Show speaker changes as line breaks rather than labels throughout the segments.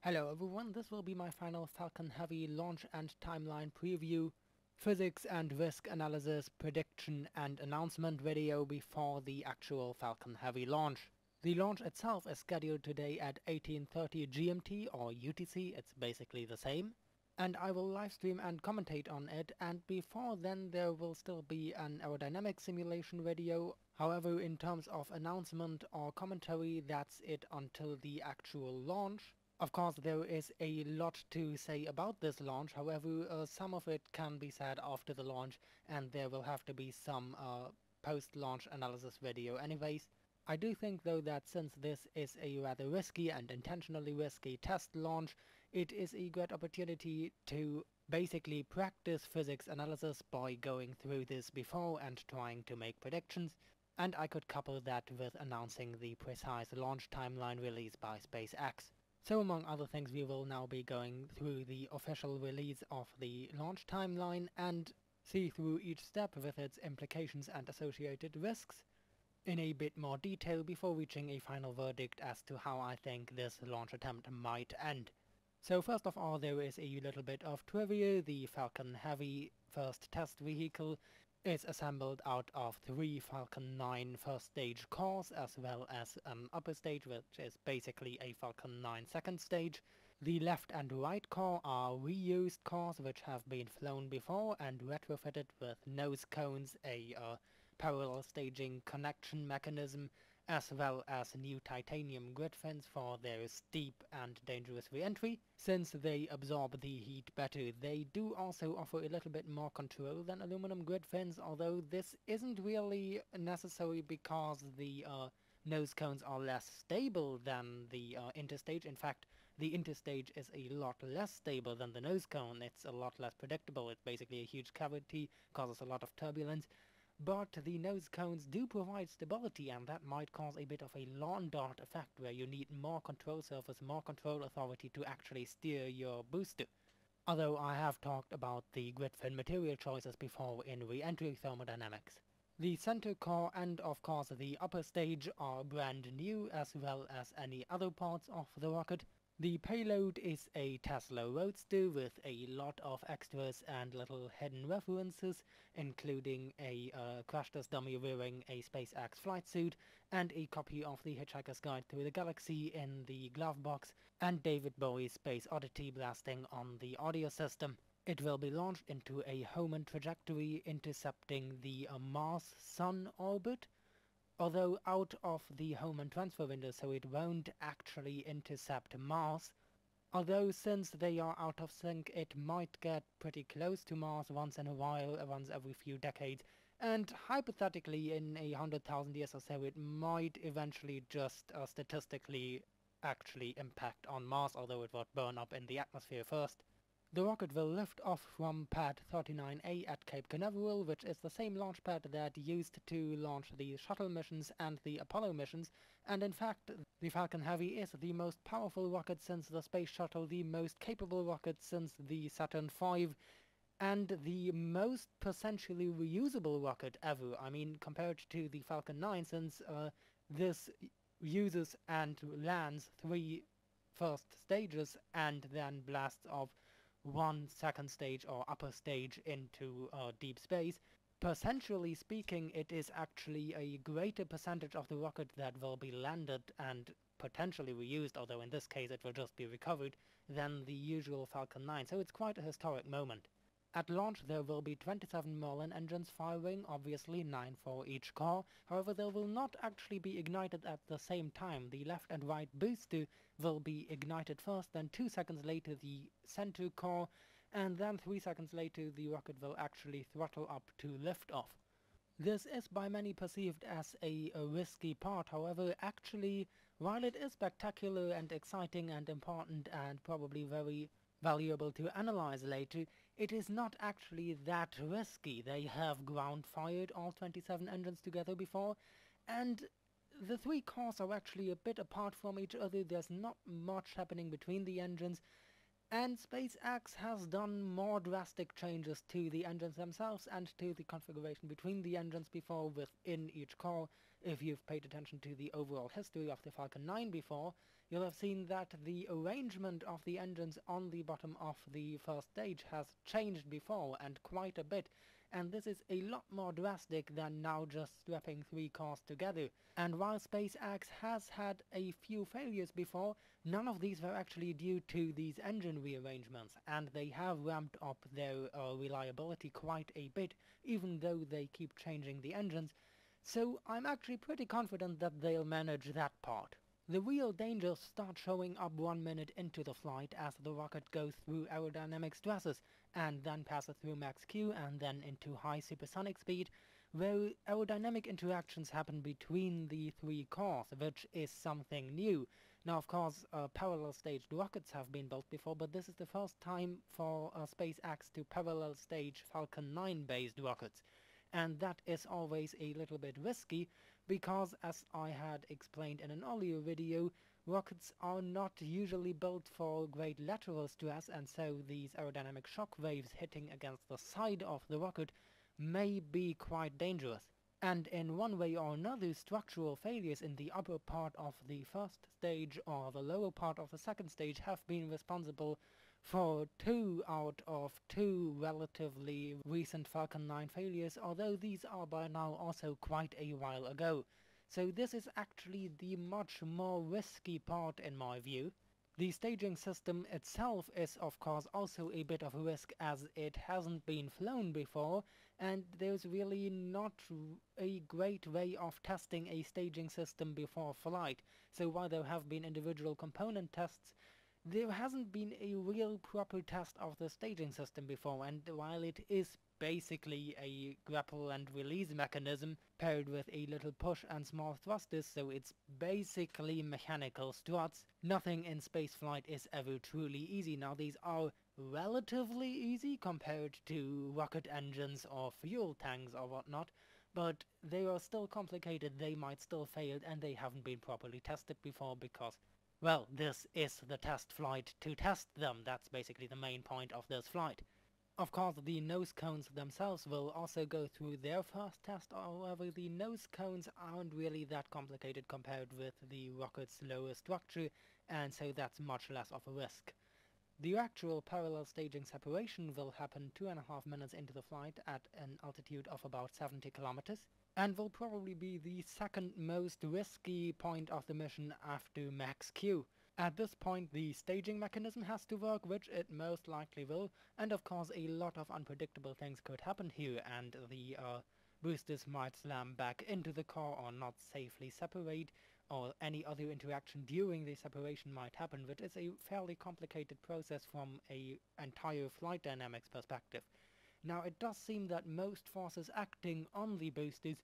Hello everyone, this will be my final Falcon Heavy launch and timeline preview, physics and risk analysis, prediction and announcement video before the actual Falcon Heavy launch. The launch itself is scheduled today at 18:30 GMT or UTC, it's basically the same, and I will livestream and commentate on it, and before then there will still be an aerodynamic simulation video. However, in terms of announcement or commentary, that's it until the actual launch. Of course, there is a lot to say about this launch, however, some of it can be said after the launch, and there will have to be some post-launch analysis video anyways. I do think though that since this is a rather risky and intentionally risky test launch, it is a great opportunity to basically practice physics analysis by going through this before and trying to make predictions, and I could couple that with announcing the precise launch timeline released by SpaceX. So among other things, we will now be going through the official release of the launch timeline and see through each step with its implications and associated risks in a bit more detail before reaching a final verdict as to how I think this launch attempt might end. So first of all, there is a little bit of trivia. The Falcon Heavy first test vehicle is assembled out of 3 Falcon 9 first stage cores as well as an upper stage, which is basically a Falcon 9 second stage. The left and right core are reused cores which have been flown before and retrofitted with nose cones, a parallel staging connection mechanism, as well as new titanium grid fins for their steep and dangerous re-entry. Since they absorb the heat better, they do also offer a little bit more control than aluminum grid fins, although this isn't really necessary because the nose cones are less stable than the interstage. In fact, the interstage is a lot less stable than the nose cone. It's a lot less predictable. It's basically a huge cavity, causes a lot of turbulence. But the nose cones do provide stability, and that might cause a bit of a lawn dart effect where you need more control surface, more control authority to actually steer your booster. Although I have talked about the grid fin material choices before in re-entry thermodynamics. The center core and of course the upper stage are brand new, as well as any other parts of the rocket. The payload is a Tesla Roadster with a lot of extras and little hidden references, including a crash test dummy wearing a SpaceX flight suit, and a copy of the Hitchhiker's Guide Through the Galaxy in the glove box, and David Bowie's Space Oddity blasting on the audio system. It will be launched into a Hohmann trajectory intercepting the Mars-Sun orbit, although out of the Hohmann transfer window, so it won't actually intercept Mars. Although since they are out of sync, it might get pretty close to Mars once in a while, once every few decades, and hypothetically in 100,000 years or so it might eventually just statistically actually impact on Mars, although it would burn up in the atmosphere first. The rocket will lift off from pad 39A at Cape Canaveral, which is the same launch pad that used to launch the shuttle missions and the Apollo missions, and in fact the Falcon Heavy is the most powerful rocket since the Space Shuttle, the most capable rocket since the Saturn V, and the most potentially reusable rocket ever. I mean, compared to the Falcon 9, since this uses and lands 3 first stages and then blasts off 1 second stage or upper stage into deep space. Percentually speaking, it is actually a greater percentage of the rocket that will be landed and potentially reused, although in this case it will just be recovered, than the usual Falcon 9, so it's quite a historic moment. At launch there will be 27 Merlin engines firing, obviously 9 for each core. However, they will not actually be ignited at the same time. The left and right booster will be ignited first, then 2 seconds later the center core, and then 3 seconds later the rocket will actually throttle up to liftoff. This is by many perceived as a risky part, however actually, while it is spectacular and exciting and important and probably very valuable to analyze later, it is not actually that risky. They have ground fired all 27 engines together before, and the 3 cores are actually a bit apart from each other. There's not much happening between the engines, and SpaceX has done more drastic changes to the engines themselves and to the configuration between the engines before within each core if you've paid attention to the overall history of the Falcon 9 before, you'll have seen that the arrangement of the engines on the bottom of the first stage has changed before, and quite a bit, and this is a lot more drastic than now just strapping 3 cores together. And while SpaceX has had a few failures before, none of these were actually due to these engine rearrangements, and they have ramped up their reliability quite a bit, even though they keep changing the engines, so I'm actually pretty confident that they'll manage that part. The real dangers start showing up 1 minute into the flight as the rocket goes through aerodynamic stresses and then passes through max Q and then into high supersonic speed, where aerodynamic interactions happen between the 3 cores, which is something new. Now, of course, parallel staged rockets have been built before, but this is the first time for SpaceX to parallel stage Falcon 9 based rockets. And that is always a little bit risky, because as I had explained in an earlier video, rockets are not usually built for great lateral stress, and so these aerodynamic shock waves hitting against the side of the rocket may be quite dangerous. And in one way or another, structural failures in the upper part of the first stage or the lower part of the second stage have been responsible for 2 out of 2 relatively recent Falcon 9 failures, although these are by now also quite a while ago. So this is actually the much more risky part in my view. The staging system itself is of course also a bit of a risk, as it hasn't been flown before, and there's really not a great way of testing a staging system before flight. So while there have been individual component tests, there hasn't been a real proper test of the staging system before, and while it is basically a grapple and release mechanism paired with a little push and small thrusters, so it's basically mechanical struts, nothing in spaceflight is ever truly easy. Now, these are relatively easy compared to rocket engines or fuel tanks or whatnot, but they are still complicated, they might still fail, and they haven't been properly tested before because, well, this is the test flight to test them. That's basically the main point of this flight. Of course, the nose cones themselves will also go through their first test, however the nose cones aren't really that complicated compared with the rocket's lower structure, and so that's much less of a risk. The actual parallel staging separation will happen 2.5 minutes into the flight at an altitude of about 70 kilometers, and will probably be the second most risky point of the mission after max Q. At this point, the staging mechanism has to work, which it most likely will, and of course a lot of unpredictable things could happen here, and the boosters might slam back into the core or not safely separate, or any other interaction during the separation might happen, which is a fairly complicated process from an entire flight dynamics perspective. Now, it does seem that most forces acting on the boosters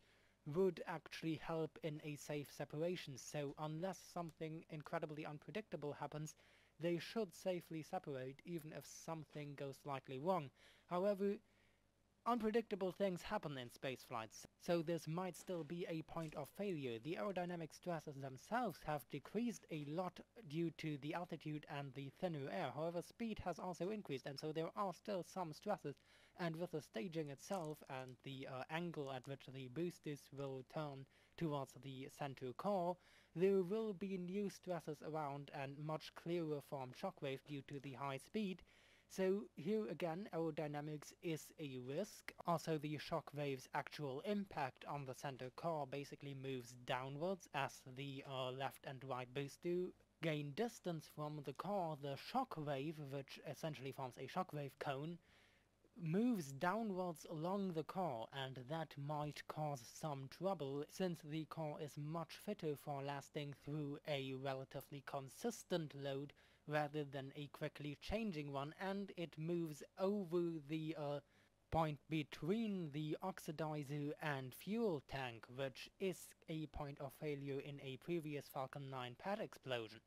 would actually help in a safe separation, so unless something incredibly unpredictable happens, they should safely separate even if something goes slightly wrong. However, unpredictable things happen in spaceflights, so this might still be a point of failure. The aerodynamic stresses themselves have decreased a lot due to the altitude and the thinner air. However, speed has also increased, and so there are still some stresses, and with the staging itself and the angle at which the boosters will turn towards the center core, there will be new stresses around and much clearer formed shockwaves due to the high speed. So here again, aerodynamics is a risk. Also, the shockwave's actual impact on the center core basically moves downwards as the left and right booster gain distance from the core. The shockwave, which essentially forms a shockwave cone, moves downwards along the core, and that might cause some trouble since the core is much fitter for lasting through a relatively consistent load rather than a quickly changing one, and it moves over the point between the oxidizer and fuel tank, which is a point of failure in a previous Falcon 9 pad explosion.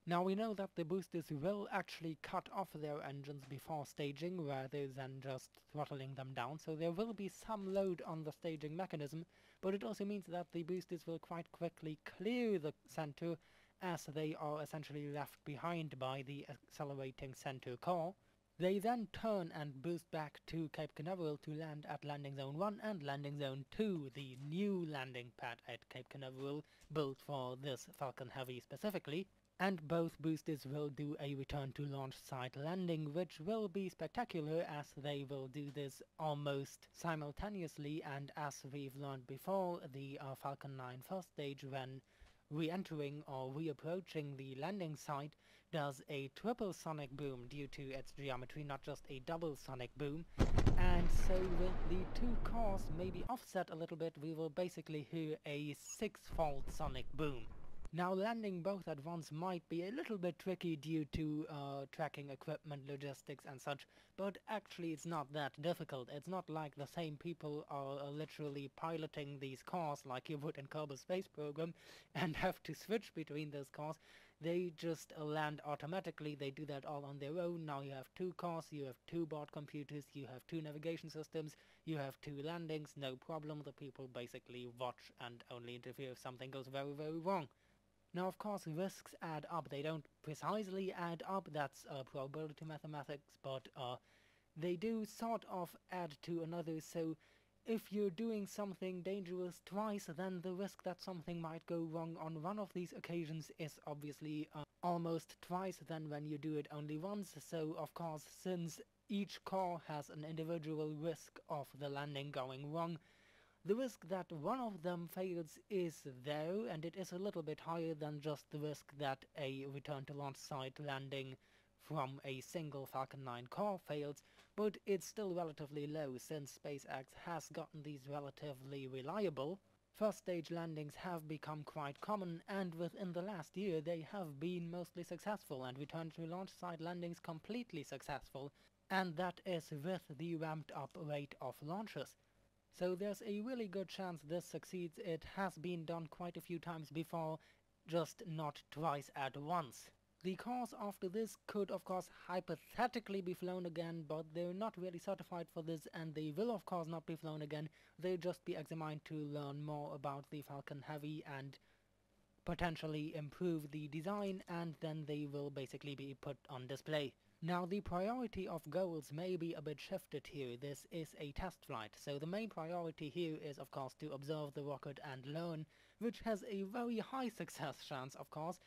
Now, we know that the boosters will actually cut off their engines before staging rather than just throttling them down, so there will be some load on the staging mechanism, but it also means that the boosters will quite quickly clear the center as they are essentially left behind by the accelerating center core. They then turn and boost back to Cape Canaveral to land at Landing Zone 1 and Landing Zone 2, the new landing pad at Cape Canaveral built for this Falcon Heavy specifically. And both boosters will do a return to launch site landing, which will be spectacular as they will do this almost simultaneously, and as we've learned before, the Falcon 9 first stage, when re-entering or reapproaching the landing site, does a triple sonic boom due to its geometry, not just a double sonic boom. And so with the two cores maybe offset a little bit, we will basically hear a six-fold sonic boom. Now landing both at once might be a little bit tricky due to tracking equipment, logistics and such, but actually it's not that difficult. It's not like the same people are literally piloting these cars like you would in Kerbal Space Program and have to switch between those cars. They just land automatically, they do that all on their own. Now you have two cars, you have two board computers, you have two navigation systems, you have two landings, no problem. The people basically watch and only interfere if something goes very, very wrong. Now, of course, risks add up. They don't precisely add up, that's probability mathematics, but they do sort of add to another. So if you're doing something dangerous twice, then the risk that something might go wrong on one of these occasions is obviously almost twice than when you do it only once. So, of course, since each core has an individual risk of the landing going wrong, the risk that one of them fails is there, and it is a little bit higher than just the risk that a return to launch site landing from a single Falcon 9 core fails, but it's still relatively low since SpaceX has gotten these relatively reliable. First stage landings have become quite common, and within the last year they have been mostly successful, and return to launch site landings completely successful, and that is with the ramped up rate of launches. So there's a really good chance this succeeds. It has been done quite a few times before, just not twice at once. The cores after this could of course hypothetically be flown again, but they're not really certified for this, and they will of course not be flown again. They'll just be examined to learn more about the Falcon Heavy and potentially improve the design, and then they will basically be put on display. Now the priority of goals may be a bit shifted here. This is a test flight, so the main priority here is of course to observe the rocket and learn, which has a very high success chance of course.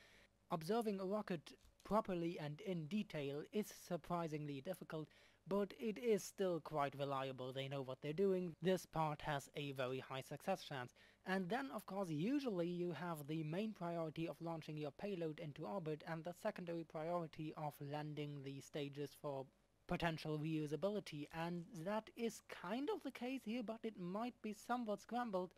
Observing a rocket properly and in detail is surprisingly difficult, but it is still quite reliable. They know what they're doing. This part has a very high success chance. And then of course usually you have the main priority of launching your payload into orbit and the secondary priority of landing the stages for potential reusability, and that is kind of the case here, but it might be somewhat scrambled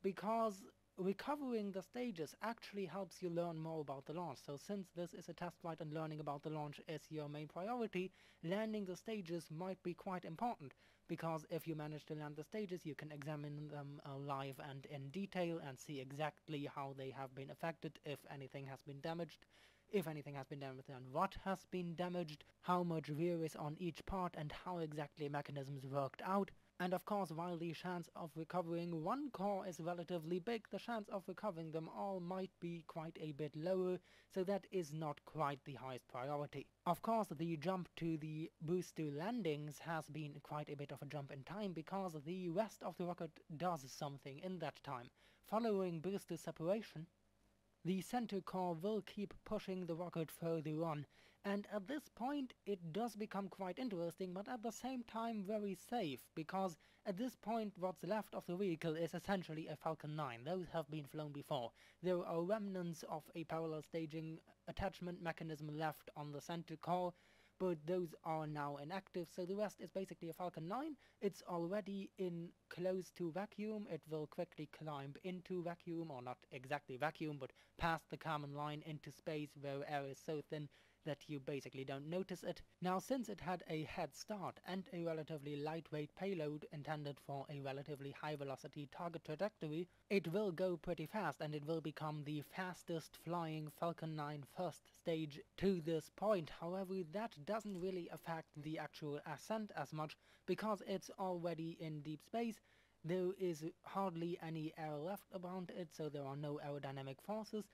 because recovering the stages actually helps you learn more about the launch. So since this is a test flight and learning about the launch is your main priority, landing the stages might be quite important, because if you manage to land the stages you can examine them live and in detail and see exactly how they have been affected, if anything has been damaged, and what has been damaged, how much wear is on each part, and how exactly mechanisms worked out. And of course, while the chance of recovering one core is relatively big, the chance of recovering them all might be quite a bit lower, so that is not quite the highest priority. Of course, the jump to the booster landings has been quite a bit of a jump in time, because the rest of the rocket does something in that time. Following booster separation, the center core will keep pushing the rocket further on, and at this point it does become quite interesting, but at the same time very safe, because at this point what's left of the vehicle is essentially a Falcon 9. Those have been flown before. There are remnants of a parallel staging attachment mechanism left on the center core, but those are now inactive, so the rest is basically a Falcon 9. It's already in close to vacuum. It will quickly climb into vacuum, or not exactly vacuum, but past the Kármán line into space where air is so thin that you basically don't notice it. Now, since it had a head start and a relatively lightweight payload intended for a relatively high velocity target trajectory, it will go pretty fast, and it will become the fastest flying Falcon 9 first stage to this point. However, that doesn't really affect the actual ascent as much, because it's already in deep space. There is hardly any air left around it, so there are no aerodynamic forces,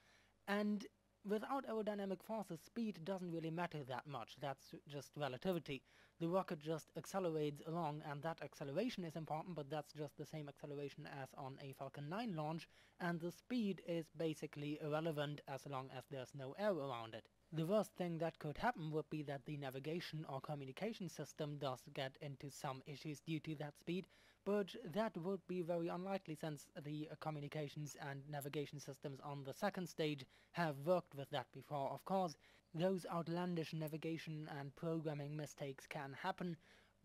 and Without aerodynamic forces, speed doesn't really matter that much. That's just relativity. The rocket just accelerates along, and that acceleration is important, but that's just the same acceleration as on a Falcon 9 launch, and the speed is basically irrelevant as long as there's no air around it. The worst thing that could happen would be that the navigation or communication system does get into some issues due to that speed, but that would be very unlikely since the communications and navigation systems on the second stage have worked with that before. Of course, those outlandish navigation and programming mistakes can happen,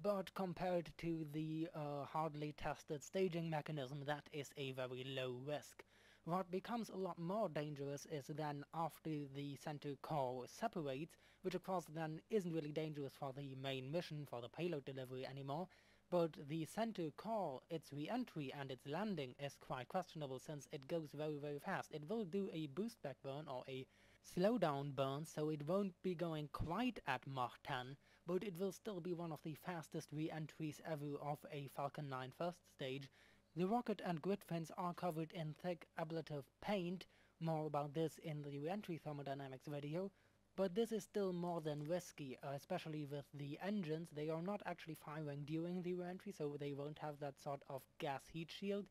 but compared to the hardly tested staging mechanism, that is a very low risk. What becomes a lot more dangerous is then after the center core separates, which of course then isn't really dangerous for the main mission, for the payload delivery anymore, but the center core, its re-entry and its landing is quite questionable since it goes very fast. It will do a boost back burn or a slowdown burn, so it won't be going quite at Mach 10, but it will still be one of the fastest re-entries ever of a Falcon 9 first stage. The rocket and grid fins are covered in thick ablative paint, more about this in the re-entry thermodynamics video, but this is still more than risky, especially with the engines. They are not actually firing during the re-entry, so they won't have that sort of gas heat shield,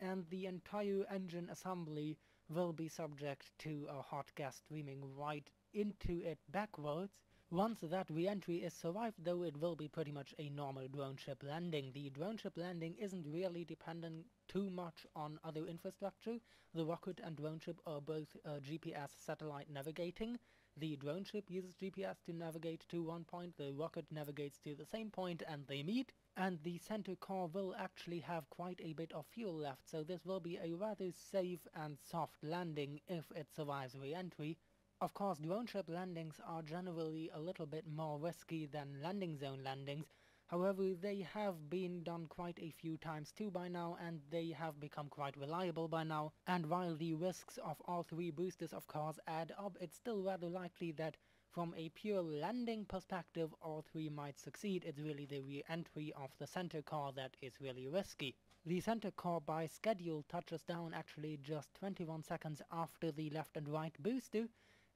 and the entire engine assembly will be subject to a hot gas streaming right into it backwards. Once that re-entry is survived, though, it will be pretty much a normal drone ship landing. The drone ship landing isn't really dependent too much on other infrastructure. The rocket and drone ship are both GPS satellite navigating. The drone ship uses GPS to navigate to one point, the rocket navigates to the same point, and they meet. And the center core will actually have quite a bit of fuel left, so this will be a rather safe and soft landing if it survives re-entry. Of course, drone ship landings are generally a little bit more risky than landing zone landings. However, they have been done quite a few times too by now, and they have become quite reliable by now. And while the risks of all three boosters of course add up, it's still rather likely that from a pure landing perspective all three might succeed. It's really the re-entry of the center core that is really risky. The center core by schedule touches down actually just 21 seconds after the left and right booster,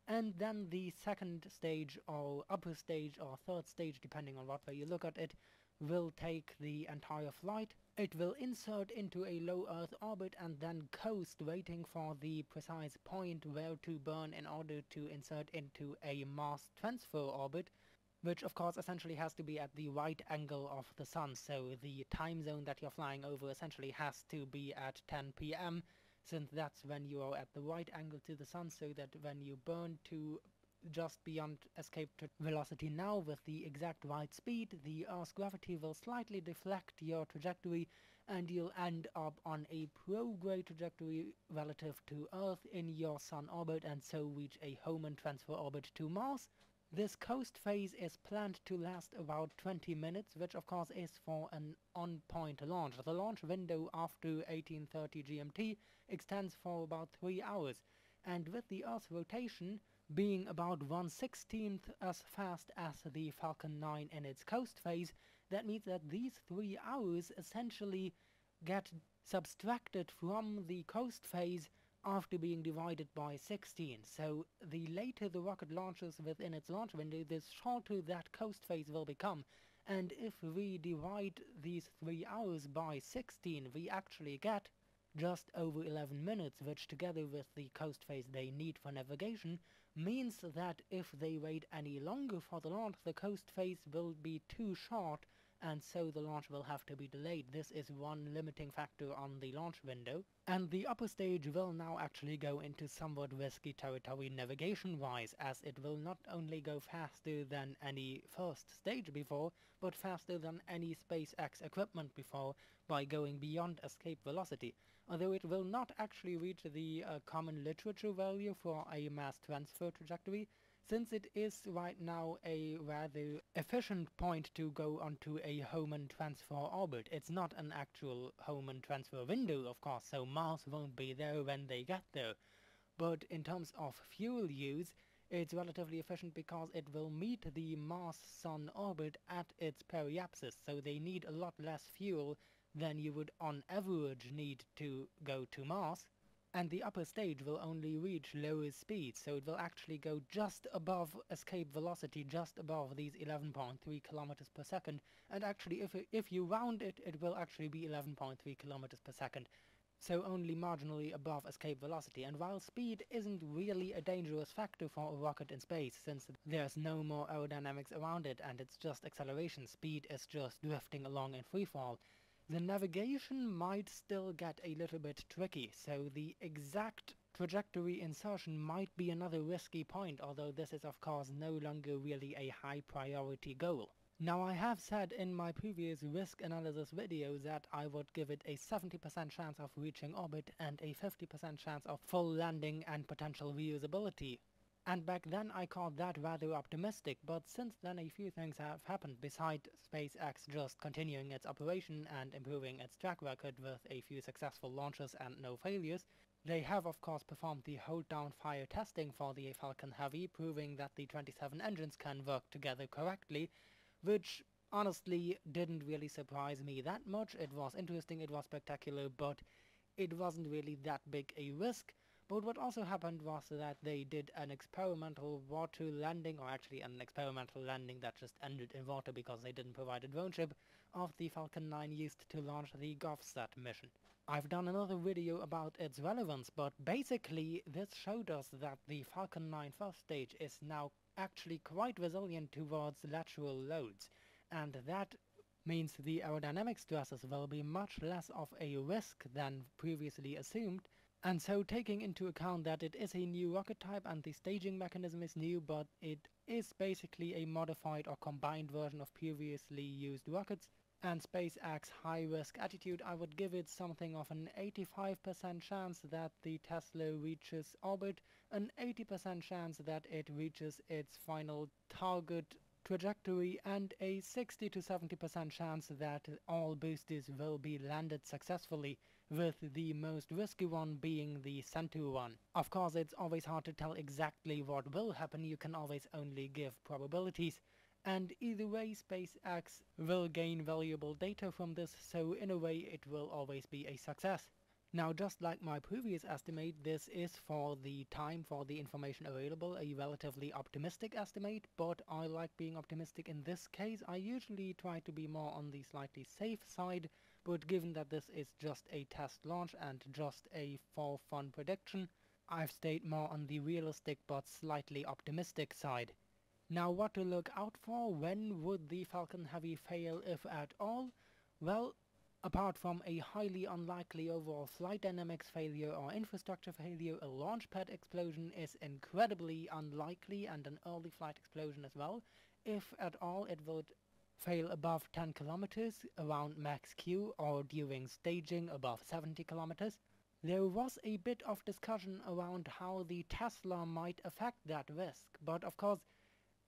and then the second stage or upper stage or third stage, depending on what way you look at it, will take the entire flight. It will insert into a low Earth orbit and then coast, waiting for the precise point where to burn in order to insert into a mass transfer orbit, which of course essentially has to be at the right angle of the sun, so the time zone that you're flying over essentially has to be at 10 p.m, since that's when you are at the right angle to the sun, so that when you burn to just beyond escape velocity now with the exact right speed, the Earth's gravity will slightly deflect your trajectory and you'll end up on a prograde trajectory relative to Earth in your sun orbit and so reach a Hohmann transfer orbit to Mars. This coast phase is planned to last about 20 minutes, which of course is for an on-point launch. The launch window after 1830 GMT extends for about 3 hours, and with the Earth's rotation being about 1/16th as fast as the Falcon 9 in its coast phase, that means that these 3 hours essentially get subtracted from the coast phase after being divided by 16. So the later the rocket launches within its launch window, the shorter that coast phase will become. And if we divide these 3 hours by 16, we actually get just over 11 minutes, which together with the coast phase they need for navigation, means that if they wait any longer for the launch, the coast phase will be too short, and so the launch will have to be delayed. This is one limiting factor on the launch window. And the upper stage will now actually go into somewhat risky territory navigation-wise, as it will not only go faster than any first stage before, but faster than any SpaceX equipment before by going beyond escape velocity. Although it will not actually reach the common literature value for a mass transfer trajectory, since it is right now a rather efficient point to go onto a Hohmann transfer orbit. It's not an actual Hohmann transfer window, of course, so Mars won't be there when they get there. But in terms of fuel use, it's relatively efficient because it will meet the Mars-Sun orbit at its periapsis, so they need a lot less fuel than you would on average need to go to Mars. and the upper stage will only reach lower speed, so it will actually go just above escape velocity, just above these 11.3 kilometers per second, and actually if you round it, it will actually be 11.3 kilometers per second, so only marginally above escape velocity. And while speed isn't really a dangerous factor for a rocket in space, since there's no more aerodynamics around it and it's just acceleration, speed is just drifting along in freefall, the navigation might still get a little bit tricky, so the exact trajectory insertion might be another risky point, although this is of course no longer really a high priority goal. Now, I have said in my previous risk analysis video that I would give it a 70% chance of reaching orbit and a 50% chance of full landing and potential reusability. And back then I called that rather optimistic, but since then a few things have happened besides SpaceX just continuing its operation and improving its track record with a few successful launches and no failures. They have of course performed the hold down fire testing for the Falcon Heavy, proving that the 27 engines can work together correctly, which honestly didn't really surprise me that much. It was interesting, it was spectacular, but it wasn't really that big a risk. But what also happened was that they did an experimental water landing, or actually an experimental landing that just ended in water because they didn't provide a drone ship, of the Falcon 9 used to launch the GovSat mission. I've done another video about its relevance, but basically this showed us that the Falcon 9 first stage is now actually quite resilient towards lateral loads, and that means the aerodynamic stresses will be much less of a risk than previously assumed. And so, taking into account that it is a new rocket type and the staging mechanism is new, but it is basically a modified or combined version of previously used rockets, and SpaceX's high-risk attitude, I would give it something of an 85% chance that the Tesla reaches orbit, an 80% chance that it reaches its final target trajectory, and a 60 to 70% chance that all boosters will be landed successfully, with the most risky one being the Centaur one. Of course, it's always hard to tell exactly what will happen, you can always only give probabilities, and either way SpaceX will gain valuable data from this, so in a way it will always be a success. Now, just like my previous estimate, this is for the time for the information available a relatively optimistic estimate, but I like being optimistic in this case. I usually try to be more on the slightly safe side, but given that this is just a test launch and just a for fun prediction, I've stayed more on the realistic but slightly optimistic side. Now, what to look out for? When would the Falcon Heavy fail, if at all? Well, apart from a highly unlikely overall flight dynamics failure or infrastructure failure, a launch pad explosion is incredibly unlikely, and an early flight explosion as well. If at all, it would fail above 10 kilometers around max Q, or during staging above 70 kilometers. There was a bit of discussion around how the Tesla might affect that risk, but of course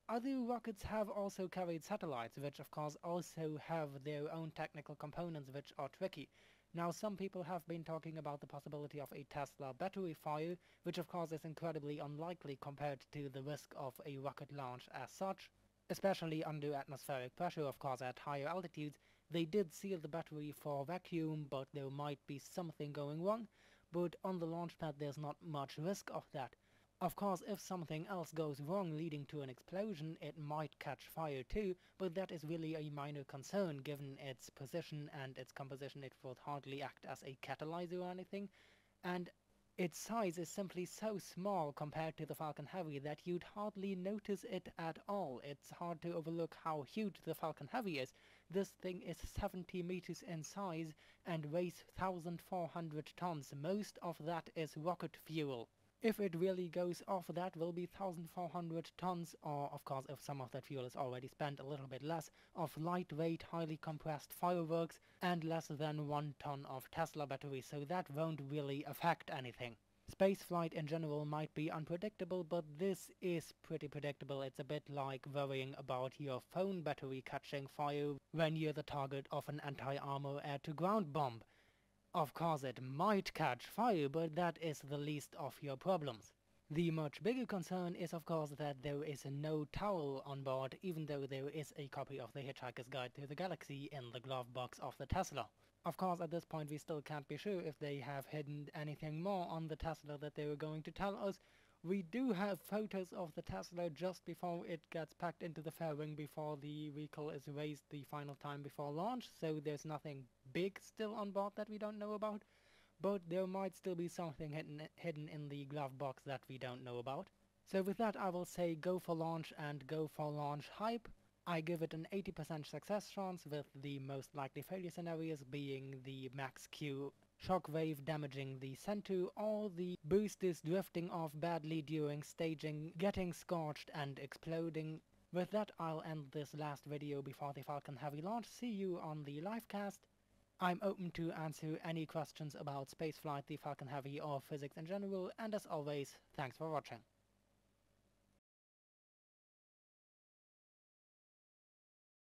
other rockets have also carried satellites, which of course also have their own technical components which are tricky. Now, some people have been talking about the possibility of a Tesla battery fire, which of course is incredibly unlikely compared to the risk of a rocket launch as such, especially under atmospheric pressure. Of course, at higher altitudes they did seal the battery for vacuum, but there might be something going wrong, but on the launch pad there's not much risk of that. Of course, if something else goes wrong leading to an explosion, it might catch fire too, but that is really a minor concern. Given its position and its composition, it would hardly act as a catalyzer or anything, and its size is simply so small compared to the Falcon Heavy that you'd hardly notice it at all. It's hard to overlook how huge the Falcon Heavy is. This thing is 70 meters in size and weighs 1,400 tons. Most of that is rocket fuel. If it really goes off, that will be 1,400 tons, or of course if some of that fuel is already spent, a little bit less, of lightweight, highly compressed fireworks, and less than 1 ton of Tesla battery, so that won't really affect anything. Spaceflight in general might be unpredictable, but this is pretty predictable. It's a bit like worrying about your phone battery catching fire when you're the target of an anti-armor air-to-ground bomb. Of course it might catch fire, but that is the least of your problems. The much bigger concern is of course that there is no towel on board, even though there is a copy of the Hitchhiker's Guide to the Galaxy in the glove box of the Tesla. Of course, at this point we still can't be sure if they have hidden anything more on the Tesla that they were going to tell us. We do have photos of the Tesla just before it gets packed into the fairing, before the vehicle is raised the final time before launch, so there's nothing big still on board that we don't know about, but there might still be something hidden in the glove box that we don't know about. So with that, I will say go for launch and go for launch hype. I give it an 80% success chance, with the most likely failure scenarios being the max Q shockwave damaging the Centaur, or the boosters drifting off badly during staging, getting scorched and exploding. With that, I'll end this last video before the Falcon Heavy launch. See you on the livecast. I'm open to answer any questions about spaceflight, the Falcon Heavy, or physics in general, and as always, thanks for watching.